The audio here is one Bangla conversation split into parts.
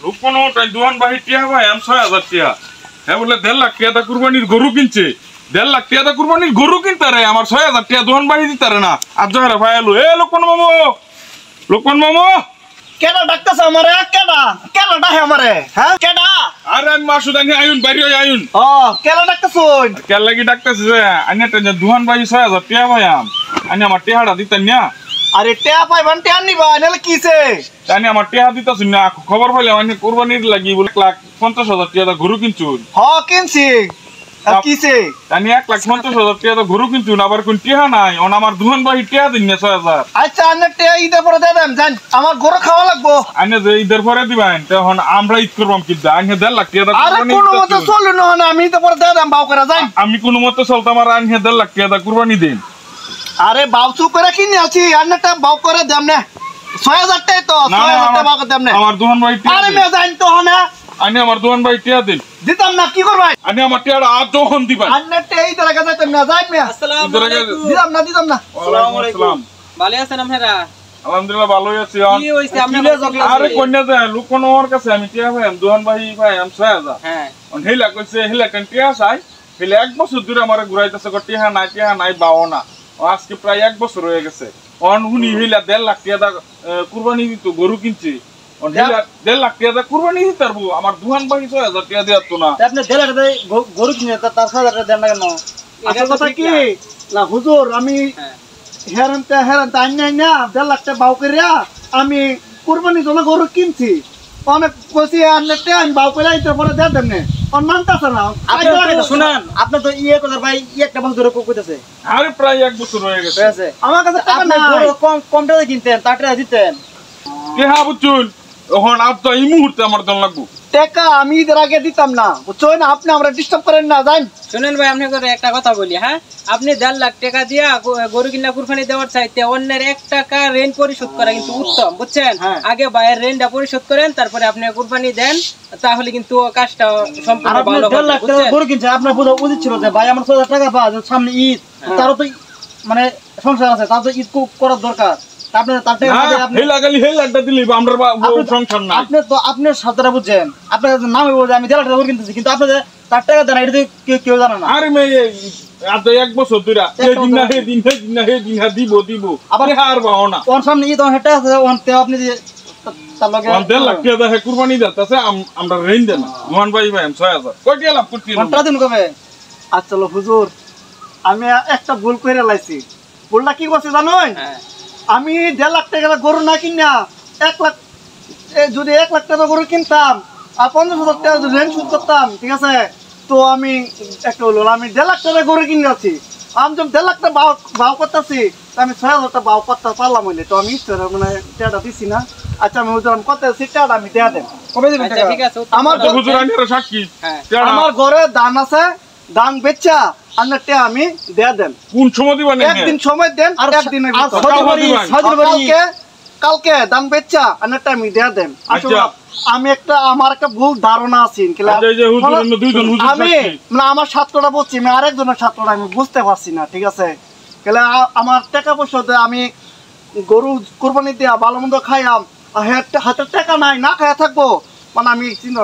লোকনো তাই দোহান বাহি টিয়া ভাই আম ৬০০০ টিয়া হ্যাঁ বলে ১.৫ লাখ টিয়া দা কুরবানির গরু কিনছে ১.৫ লাখ টিয়া দা কুরবানির গরু কিনতারে আমার ৬০০০ টিয়া দোহান বাহি দিতারে না আর জহরা ভাই আলু এ লোকন মামু কেডা ডাকতাছ আমারে কেডা ডাহে আমারে হ্যাঁ কেডা আরে আমি মাসুদানি আইউন বাড়ি হই আইউন কেডা ডাকতাছুন কেন লাগি ডাকতাছে যে আইনা তে দোহান বাহি ৬০০০ টিয়া ভাই আইনা আমার টিয়াটা দিতেন না আরে টেয়া পাইবান টেয়া নিবা নালে কিছে তানি আমার টিয়া দিতাছুন না খবর পাইলাম আইনা কুরবানির লাগি বলে ১,৫০,০০০ টিয়া দা গরু কিনছুন কিনছি আর কিছে তানি ১,৫০,০০০ টিয়া দা গরু কিনছুন আবার কোন টিয়া নাই অন আমার দোহান বাহি টিয়া দিন না ৬০০০ আচ্ছা আন্না টেয়া ঈদে পরে দে দেন জান আমার গরু খাওয়া লাগবো আইনা যে ঈদের পরে দিবেন তখন আমরা ঈদ করবাম কিদা আইনা ১.৫ লাখ টিয়া দা আরে কোন মতে চলু না আমি ঈদে পরে দে দেন বাউ করে যাই আমি কোন মতে চলতাম আর আইনা ১.৫ লাখ টিয়া দা কুরবানি দেন আরে বাউচু করে কিনে আছি আন্নাটা বাউ করে দেম না ৬০০০ টাই তো ৬০০০ টাকা বাউ করে দেম না আমার দোহান বাহি টিয়া আরে মে জান তো হনা আইনা আমার দোহান বাহি টিয়া দিন দিতাম না কি করবাই আইনা আমার টিয়াটা আজ যখন দিবেন আন্না টেয়া ঈদে লাগা যাইতাম না যাই মে আসসালামু আলাইকুম দিতাম না আসসালামু আলাইকুম ভালো আছেন আপনারা আলহামদুলিল্লাহ ভালোই আছি কি হইছে আপনারা আরে কন্যা যায় লোকন ওর কাছে আমি টিয়া ভাই দোহান বাহি ভাই আম ৬০০০ হ্যাঁ অন হেলা কইছে হেলা কান টিয়া চাই হেলা ১ বছর ধরে আমারে ঘুরাইতেছে টিয়া নাই বাও না আজকে প্রায় ১ বছর হয়ে গেছে অন হুনি হেলা ১.৫ লাখ টিয়া দা কুরবানি দিত গরু কিনছে অন হেলা ১.৫ লাখ টিয়া দা কুরবানি দিতারবো আমার দোহান বাহি ৬০০০ টিয়া দিয়াত না আপনি দেলাটা গরু কিনে তার ৬০০০ দেন না কেন আসল কথা কি না হুজুর আমি হেরান্তে আইনা ১.৫ লাখ টাকা বাউ করিয়া আমি কুরবানির জন্য গরু কিনছি অনেক কইছি আনতে আমি বাউ করে আইতে পরে দে দেন না অন মানতাছ না শুনুন আপনি তো কথা ভাই একটা বছর ধরে কইতেছে আরে প্রায় ১ বছর হয়ে গেছে আমার কাছে টাকা আপনি নাই গরু কম টাকা কিনতেন তার টাকা দিতেন কে হা বুঝুন এখন আজ তো এই মুহূর্তে আমার দল লাগবো টাকা আমি এর আগে দিতাম না বুঝছেন আপনি আমরা ডিস্টার্ব করেন না জান শুনেন ভাই আপনি করে একটা কথা বলি হ্যাঁ আপনি ১.৫ লাখ টাকা দিয়া গরু কিনা কুরবানি দেওয়ার চাইতে অন্যের ১ টাকা ঋণ পরিশোধ করা কিন্তু উত্তম বুঝছেন আগে ভাইয়ের ঋণটা পরিশোধ করেন তারপরে আপনি কুরবানি দেন তাহলে কিন্তু কাজটা সম্পূর্ণ ভালো হবে ১.৫ লাখ টাকা গরু কিনছে আপনার বোঝা উচিত ছিল যে ভাই আমার ৬০০০ টাকা পাওয়া সামনে ঈদ তারও তো মানে সংসার আছে তার তো ঈদ করার দরকার আপনি তার টাকা আপনি হেলা গালি হেলাটা দিলি আমরা সংসার না আপনি সাতটা বুঝছেন আপনার নাম হইব যে আমি ১.৫ লাখ টাকা গরু কিনতেছি কিন্তু আপনি তার টাকা দেন এটা কেউ জানে না আরে মেয়ে আজ ১ বছর ধরে সেদিন না সেদিন দিব আবার হার বাও না ওর সামনে ঈদ হেটা আছে ওন তে আপনি যে তার লগে ১.৫ লাখ টাকা দেহে কুরবানি দিতেছে আমরা রেন দেন মোহন ভাই ৬০০০ কই গেলাম করতে ঘন্টা দিন কবে আচ্ছা লো হুজুর আমি একটা ভুল কইরা লাইছি ভুলটা কি করছে জানোই আমি ১.৫ লাখ টাকা গরু না কিনা ১ লাখ যদি ১ লাখ টাকা গরু কিনতাম আর ৫০,০০০ টাকা যদি রেন্ট শুট করতাম ঠিক আছে তো আমি একটা হলো আমি ১.৫ লাখ টাকা গরু কিনে আছি আমি যখন ১.৫ লাখ টাকা ভাও করতেছি আমি ৬০০০ টাকা ভাও করতে পারলাম হইলে তো আমি মানে টাকাটা দিছি না আচ্ছা আমি হুজুর আমি কত টাকাটা আমি দেয়া দেন কবে দিবেন টাকা ঠিক আছে আমার হুজুর আনিরা সাক্ষী আমার ঘরে দান আছে দান বেচা আন্না টাকা আমি দেয়া দেন কোন সময় দিবেন একদিন সময় দেন আর একদিনের কালকে দান বেচা আন্না টাকা আমি দেয়া দেন আসলে আমি আমার একটা ভুল ধারণা আছে আমি মানে আমার ছাত্রটা বলছি আমি আরেকজনের ছাত্রটা আমি বুঝতে পারছি না ঠিক আছে আমার টাকা পয়সা আমি গরু কুরবানি দিয়া ভালো মন্দ খাইয়াম হাতের টাকা নাই না খাইয়া থাকবো মানে আমি চিন্তা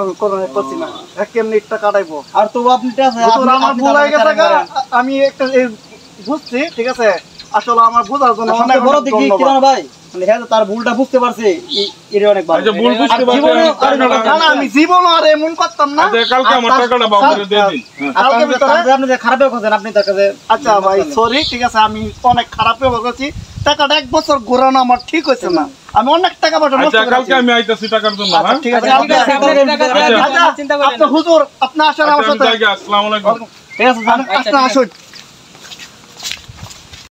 করছি না কেমনি টাকা কাটাইবো আর তো আপনি আমার ভুল হয়ে গেছে আমি একটা বুঝছি ঠিক আছে আসলে আমার বোঝার জন্য অনেক বড় দেখি কি জানো ভাই মানে হ্যাঁ তার ভুলটা বুঝতে পারছে এর অনেক ভালো আচ্ছা ভুল বুঝতে পারছে না আমি জীবন আর এমন করতাম না আচ্ছা কালকে আমার টাকাটা বাউ করে দিয়ে দিন কালকে আপনি যে খারাপ করছেন আপনি তার কাছে আচ্ছা ভাই সরি ঠিক আছে আমি অনেক খারাপ করছি টাকাটা 1 বছর ঘোরানো আমার ঠিক হইছে না আমি অনেক টাকা পাঠানো আচ্ছা কালকে আমি আইতাছি টাকার জন্য হ্যাঁ ঠিক আছে আপনি হুজুর আপনি আসেন আমার সাথে আসসালামু আলাইকুম ঠিক আছে আসুন